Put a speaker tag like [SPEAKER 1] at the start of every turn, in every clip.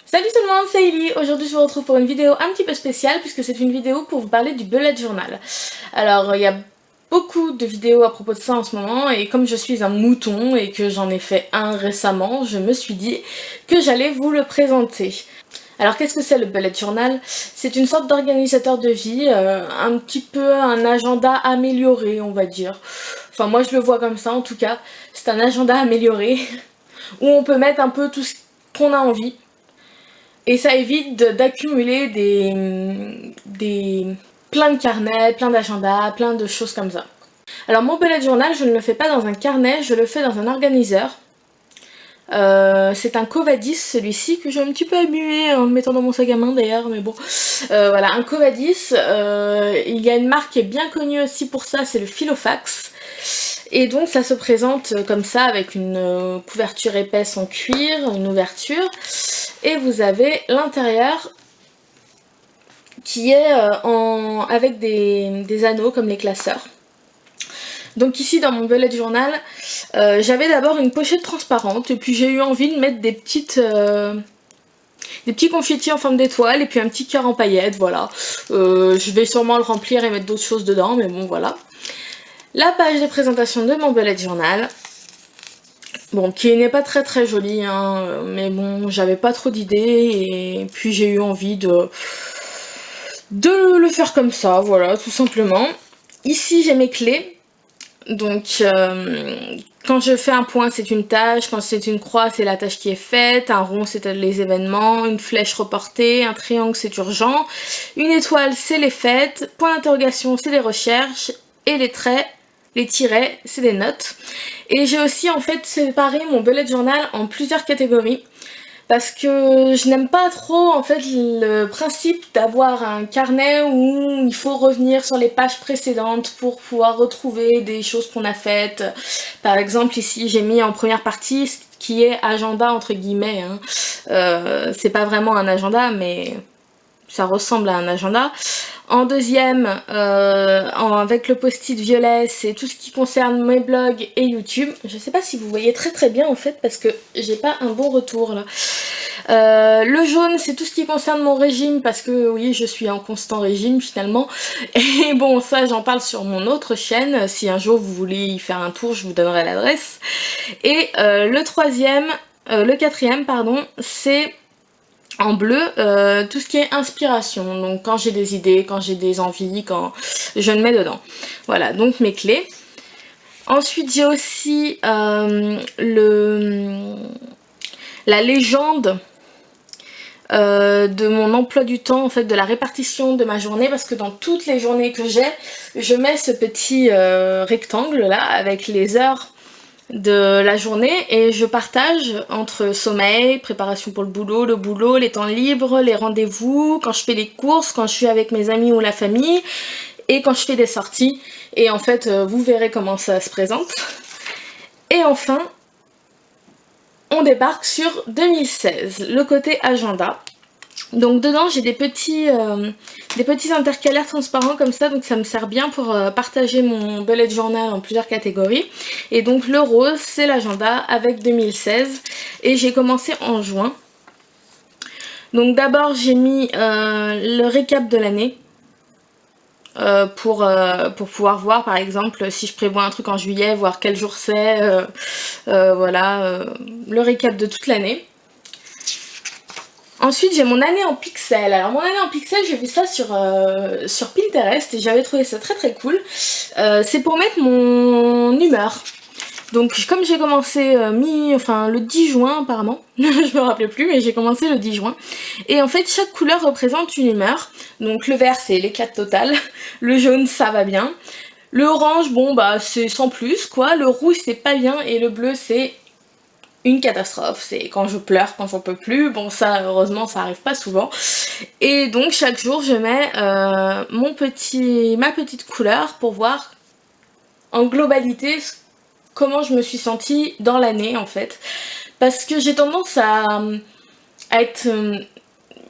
[SPEAKER 1] Salut tout le monde, c'est Ellie. Aujourd'hui je vous retrouve pour une vidéo un petit peu spéciale puisque c'est une vidéo pour vous parler du bullet journal. Alors il y a beaucoup de vidéos à propos de ça en ce moment et comme je suis un mouton et que j'en ai fait un récemment, je me suis dit que j'allais vous le présenter. Alors qu'est-ce que c'est le bullet journal? C'est une sorte d'organisateur de vie, un petit peu un agenda amélioré on va dire. Enfin moi je le vois comme ça en tout cas, c'est un agenda amélioré où on peut mettre un peu tout ce qu'on a envie. Et ça évite d'accumuler plein de carnets, plein d'agendas, plein de choses comme ça. Alors mon bullet journal, je ne le fais pas dans un carnet, je le fais dans un organiseur. C'est un Covadis celui-ci que j'ai un petit peu abîmé en le mettant dans mon sac à main d'ailleurs, mais bon. Voilà, un Covadis. Il y a une marque qui est bien connue aussi pour ça, c'est le Filofax. Et donc ça se présente comme ça avec une couverture épaisse en cuir, une ouverture. Et vous avez l'intérieur qui est avec des anneaux comme les classeurs. Donc ici dans mon bullet journal, j'avais d'abord une pochette transparente et puis j'ai eu envie de mettre des petits confettis en forme d'étoile et puis un petit cœur en paillettes, voilà. Je vais sûrement le remplir et mettre d'autres choses dedans, mais bon voilà. La page de présentation de mon bullet journal. Bon, qui n'est pas très jolie, hein, mais bon, j'avais pas trop d'idées et puis j'ai eu envie de le faire comme ça, voilà, tout simplement. Ici, j'ai mes clés. Donc, quand je fais un point, c'est une tâche. Quand c'est une croix, c'est la tâche qui est faite. Un rond, c'est les événements. Une flèche reportée. Un triangle, c'est urgent. Une étoile, c'est les fêtes. Point d'interrogation, c'est les recherches. Et les traits, les tirets, c'est des notes. Et j'ai aussi en fait séparé mon bullet journal en plusieurs catégories. Parce que je n'aime pas trop en fait le principe d'avoir un carnet où il faut revenir sur les pages précédentes pour pouvoir retrouver des choses qu'on a faites. Par exemple ici j'ai mis en première partie ce qui est agenda entre guillemets, hein. C'est pas vraiment un agenda mais ça ressemble à un agenda. En deuxième, avec le post-it violet, c'est tout ce qui concerne mes blogs et YouTube. Je sais pas si vous voyez très bien en fait parce que j'ai pas un bon retour là. Le jaune, c'est tout ce qui concerne mon régime parce que oui, je suis en constant régime finalement. Et bon, ça j'en parle sur mon autre chaîne. Si un jour vous voulez y faire un tour, je vous donnerai l'adresse. Et le quatrième, pardon, c'est en bleu, tout ce qui est inspiration, donc quand j'ai des idées, quand j'ai des envies, quand je le mets dedans. Voilà, donc mes clés. Ensuite j'ai aussi la légende de mon emploi du temps, en fait, de la répartition de ma journée, parce que dans toutes les journées que j'ai, je mets ce petit rectangle là avec les heures de la journée et je partage entre sommeil, préparation pour le boulot, les temps libres, les rendez-vous, quand je fais les courses, quand je suis avec mes amis ou la famille et quand je fais des sorties. Et en fait, vous verrez comment ça se présente. Et enfin, on débarque sur 2016, le côté agenda. Donc dedans j'ai des petits intercalaires transparents comme ça, donc ça me sert bien pour partager mon bullet journal en plusieurs catégories. Et donc le rose c'est l'agenda avec 2016 et j'ai commencé en juin. Donc d'abord j'ai mis le récap de l'année pour pouvoir voir par exemple si je prévois un truc en juillet, voir quel jour c'est, voilà, le récap de toute l'année. Ensuite j'ai mon année en pixels. Alors mon année en pixels, j'ai vu ça sur Pinterest et j'avais trouvé ça très cool. C'est pour mettre mon humeur. Donc comme j'ai commencé le 10 juin apparemment, je me rappelais plus mais j'ai commencé le 10 juin. Et en fait chaque couleur représente une humeur. Donc le vert c'est l'éclate totale, le jaune ça va bien, le orange bon bah c'est sans plus quoi, le rouge c'est pas bien et le bleu c'est une catastrophe, c'est quand je pleure, quand j'en peux plus, bon ça heureusement ça arrive pas souvent. Et donc chaque jour je mets ma petite couleur pour voir en globalité comment je me suis sentie dans l'année en fait. Parce que j'ai tendance à être...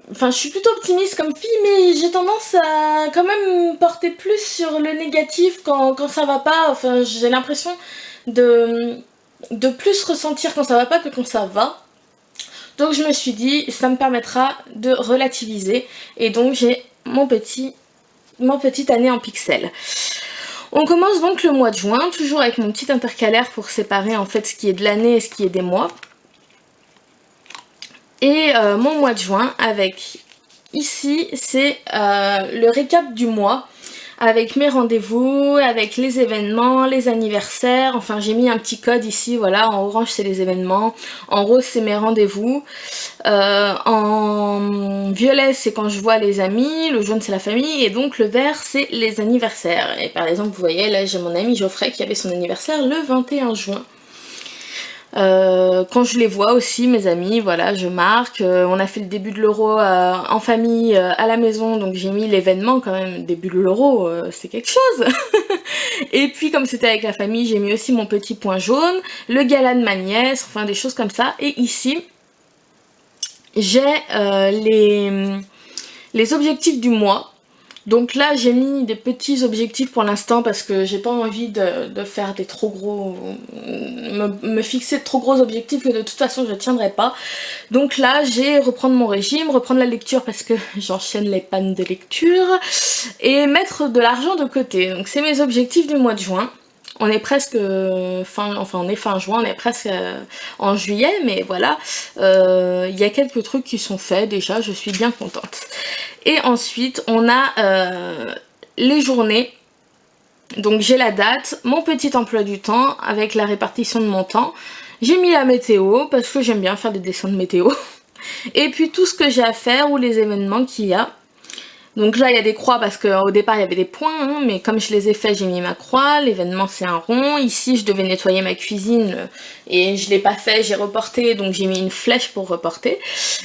[SPEAKER 1] Enfin je suis plutôt optimiste comme fille mais j'ai tendance à quand même porter plus sur le négatif quand ça va pas, enfin j'ai l'impression de plus ressentir quand ça va pas que quand ça va. Donc je me suis dit, ça me permettra de relativiser. Et donc j'ai mon petite année en pixels. On commence donc le mois de juin, toujours avec mon petit intercalaire pour séparer en fait ce qui est de l'année et ce qui est des mois. Et mon mois de juin avec, ici, c'est le récap du mois, avec mes rendez-vous, avec les événements, les anniversaires. Enfin, j'ai mis un petit code ici, voilà, en orange c'est les événements, en rose c'est mes rendez-vous, en violet c'est quand je vois les amis, le jaune c'est la famille, et donc le vert c'est les anniversaires. Et par exemple, vous voyez, là j'ai mon ami Geoffrey qui avait son anniversaire le 21 juin. Quand je les vois aussi, mes amis, voilà, je marque. On a fait le début de l'euro en famille à la maison, donc j'ai mis l'événement quand même, début de l'euro, c'est quelque chose. Et puis comme c'était avec la famille, j'ai mis aussi mon petit point jaune, le gala de ma nièce, enfin des choses comme ça. Et ici, j'ai les objectifs du mois. Donc là j'ai mis des petits objectifs pour l'instant parce que j'ai pas envie de faire des trop gros, me fixer de trop gros objectifs que de toute façon je tiendrai pas. Donc là j'ai reprendre mon régime, reprendre la lecture parce que j'enchaîne les pannes de lecture et mettre de l'argent de côté. Donc c'est mes objectifs du mois de juin. On est presque on est fin juin, on est presque en juillet, mais voilà, y a quelques trucs qui sont faits déjà, je suis bien contente. Et ensuite, on a les journées. Donc j'ai la date, mon petit emploi du temps avec la répartition de mon temps. J'ai mis la météo parce que j'aime bien faire des dessins de météo. Et puis tout ce que j'ai à faire ou les événements qu'il y a. Donc là, il y a des croix parce qu'au départ, il y avait des points, hein, mais comme je les ai faits, j'ai mis ma croix. L'événement, c'est un rond. Ici, je devais nettoyer ma cuisine et je l'ai pas fait, j'ai reporté, donc j'ai mis une flèche pour reporter.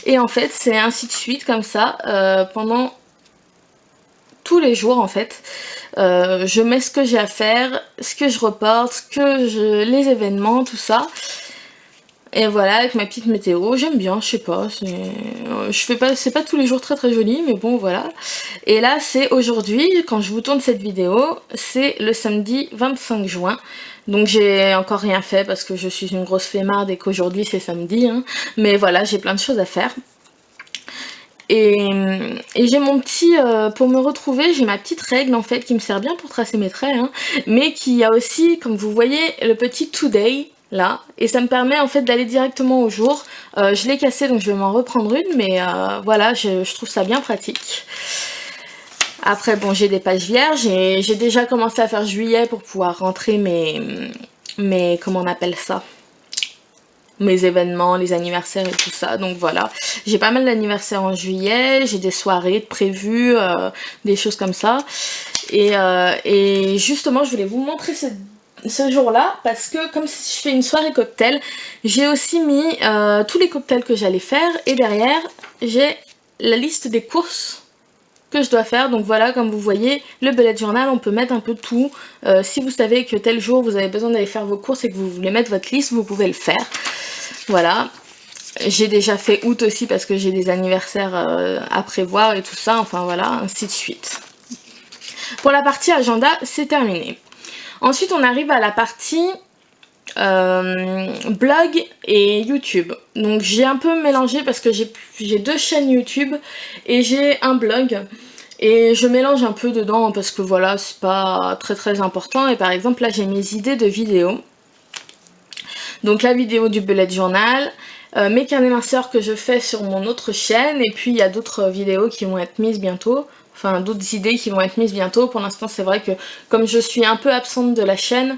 [SPEAKER 1] Et en fait, c'est ainsi de suite, comme ça, pendant tous les jours, en fait. Je mets ce que j'ai à faire, ce que je reporte, les événements, tout ça. Et voilà, avec ma petite météo, j'aime bien, je sais pas, c'est pas tous les jours très très joli, mais bon, voilà. Et là, c'est aujourd'hui, quand je vous tourne cette vidéo, c'est le samedi 25 juin. Donc j'ai encore rien fait parce que je suis une grosse flemmarde et qu'aujourd'hui c'est samedi, hein. Mais voilà, j'ai plein de choses à faire. Et j'ai mon petit, pour me retrouver, j'ai ma petite règle en fait qui me sert bien pour tracer mes traits, hein, mais qui a aussi, comme vous voyez, le petit today là, et ça me permet en fait d'aller directement au jour. Je l'ai cassé donc je vais m'en reprendre une, mais voilà, je trouve ça bien pratique. Après bon, j'ai des pages vierges et j'ai déjà commencé à faire juillet pour pouvoir rentrer mes comment on appelle ça, mes événements, les anniversaires et tout ça, donc voilà. J'ai pas mal d'anniversaires en juillet, j'ai des soirées prévues, des choses comme ça. Et justement, je voulais vous montrer ce jour-là, parce que comme si je fais une soirée cocktail, j'ai aussi mis tous les cocktails que j'allais faire, et derrière, j'ai la liste des courses que je dois faire. Donc voilà, comme vous voyez, le bullet journal, on peut mettre un peu tout. Si vous savez que tel jour, vous avez besoin d'aller faire vos courses et que vous voulez mettre votre liste, vous pouvez le faire. Voilà. J'ai déjà fait août aussi parce que j'ai des anniversaires à prévoir et tout ça, enfin voilà, ainsi de suite. Pour la partie agenda, c'est terminé. Ensuite, on arrive à la partie blog et YouTube. Donc j'ai un peu mélangé parce que j'ai deux chaînes YouTube et j'ai un blog. Et je mélange un peu dedans parce que voilà, c'est pas très très important. Et par exemple, là, j'ai mes idées de vidéos. Donc la vidéo du bullet journal, mes carnets minceurs que je fais sur mon autre chaîne, et puis il y a d'autres vidéos qui vont être mises bientôt, enfin d'autres idées qui vont être mises bientôt. Pour l'instant c'est vrai que comme je suis un peu absente de la chaîne,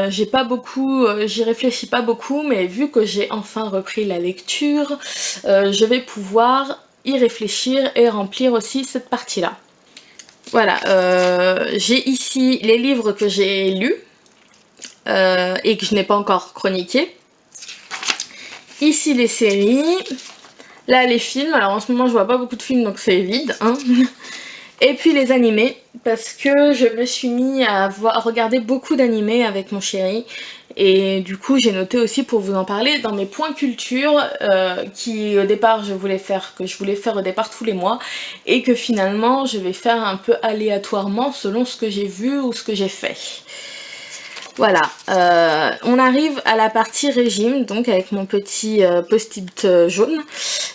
[SPEAKER 1] j'y réfléchis pas beaucoup, mais vu que j'ai enfin repris la lecture, je vais pouvoir y réfléchir et remplir aussi cette partie-là. Voilà, j'ai ici les livres que j'ai lus, et que je n'ai pas encore chroniqué. Ici les séries, là les films, alors en ce moment je vois pas beaucoup de films donc c'est vide, hein. Et puis les animés, parce que je me suis mis à regarder beaucoup d'animés avec mon chéri, et du coup j'ai noté aussi pour vous en parler dans mes points culture, qui au départ je voulais faire au départ tous les mois, et que finalement je vais faire un peu aléatoirement selon ce que j'ai vu ou ce que j'ai fait. Voilà, on arrive à la partie régime, donc avec mon petit post-it jaune,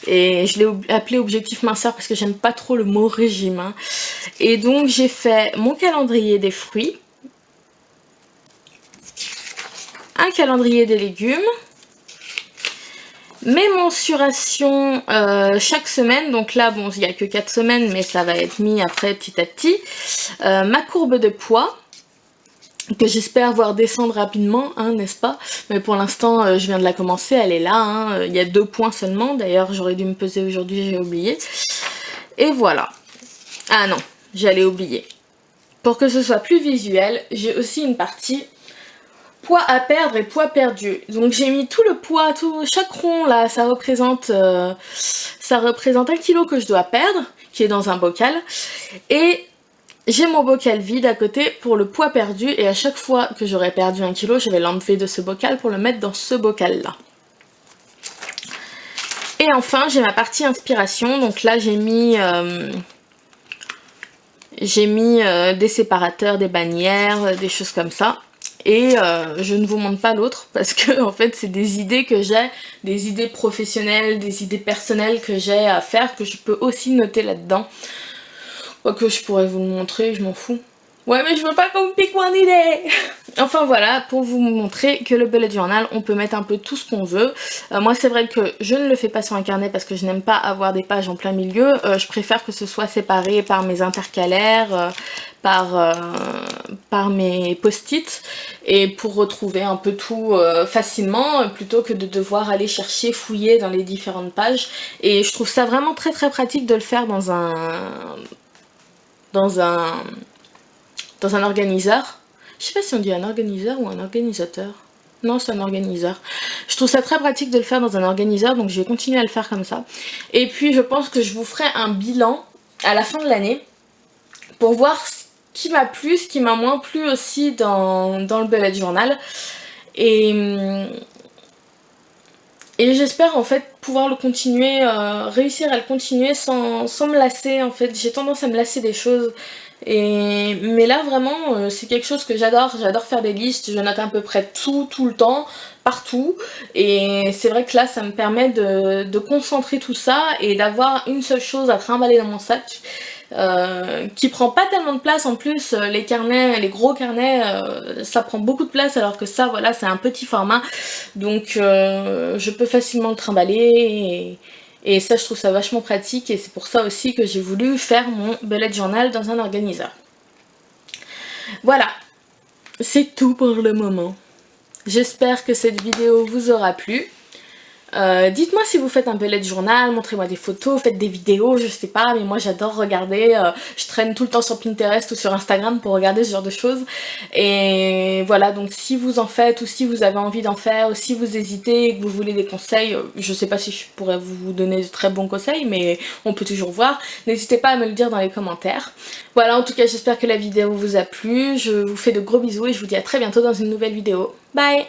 [SPEAKER 1] et je l'ai appelé objectif minceur parce que j'aime pas trop le mot régime, hein. Et donc j'ai fait mon calendrier des fruits, un calendrier des légumes, mes mensurations chaque semaine, donc là bon il n'y a que 4 semaines mais ça va être mis après petit à petit, ma courbe de poids, que j'espère voir descendre rapidement, hein, n'est-ce pas? Mais pour l'instant, je viens de la commencer, elle est là, hein, il y a 2 points seulement, d'ailleurs j'aurais dû me peser aujourd'hui, j'ai oublié. Et voilà. Ah non, j'allais oublier. Pour que ce soit plus visuel, j'ai aussi une partie poids à perdre et poids perdu. Donc j'ai mis tout le poids, chaque rond là, ça représente 1 kilo que je dois perdre, qui est dans un bocal. Et j'ai mon bocal vide à côté pour le poids perdu et à chaque fois que j'aurai perdu 1 kilo, je vais l'enlever de ce bocal pour le mettre dans ce bocal là. Et enfin, j'ai ma partie inspiration. Donc là, j'ai mis des séparateurs, des bannières, des choses comme ça. Et je ne vous montre pas l'autre parce que en fait c'est des idées que j'ai, des idées professionnelles, des idées personnelles que j'ai à faire, que je peux aussi noter là-dedans. Que je pourrais vous le montrer, je m'en fous. Ouais, mais je veux pas qu'on me pique mon idée. Enfin voilà, pour vous montrer que le bullet journal, on peut mettre un peu tout ce qu'on veut. Moi c'est vrai que je ne le fais pas sur un carnet parce que je n'aime pas avoir des pages en plein milieu. Je préfère que ce soit séparé par mes intercalaires, par mes post-it, et pour retrouver un peu tout facilement, plutôt que de devoir aller chercher, fouiller dans les différentes pages. Et je trouve ça vraiment très très pratique de le faire dans un organiseur. Je sais pas si on dit un organiseur ou un organisateur. Non, c'est un organiseur. Je trouve ça très pratique de le faire dans un organiseur, donc je vais continuer à le faire comme ça. Et puis je pense que je vous ferai un bilan à la fin de l'année pour voir ce qui m'a plu, ce qui m'a moins plu aussi dans le bullet journal. Et j'espère en fait pouvoir le continuer, réussir à le continuer sans me lasser en fait. J'ai tendance à me lasser des choses. Mais là vraiment c'est quelque chose que j'adore faire des listes, je note à peu près tout le temps, partout, et c'est vrai que là ça me permet de concentrer tout ça et d'avoir une seule chose à trimballer dans mon sac, qui prend pas tellement de place. En plus les carnets, les gros carnets, ça prend beaucoup de place, alors que ça voilà c'est un petit format, donc je peux facilement le trimballer, et ça je trouve ça vachement pratique, et c'est pour ça aussi que j'ai voulu faire mon bullet journal dans un organiseur. Voilà, c'est tout pour le moment. J'espère que cette vidéo vous aura plu. Dites-moi si vous faites un bullet journal, montrez-moi des photos, faites des vidéos, je sais pas, mais moi j'adore regarder, je traîne tout le temps sur Pinterest ou sur Instagram pour regarder ce genre de choses, et voilà, donc si vous en faites, ou si vous avez envie d'en faire, ou si vous hésitez et que vous voulez des conseils, je sais pas si je pourrais vous donner de très bons conseils, mais on peut toujours voir, n'hésitez pas à me le dire dans les commentaires. Voilà, en tout cas j'espère que la vidéo vous a plu, je vous fais de gros bisous et je vous dis à très bientôt dans une nouvelle vidéo. Bye!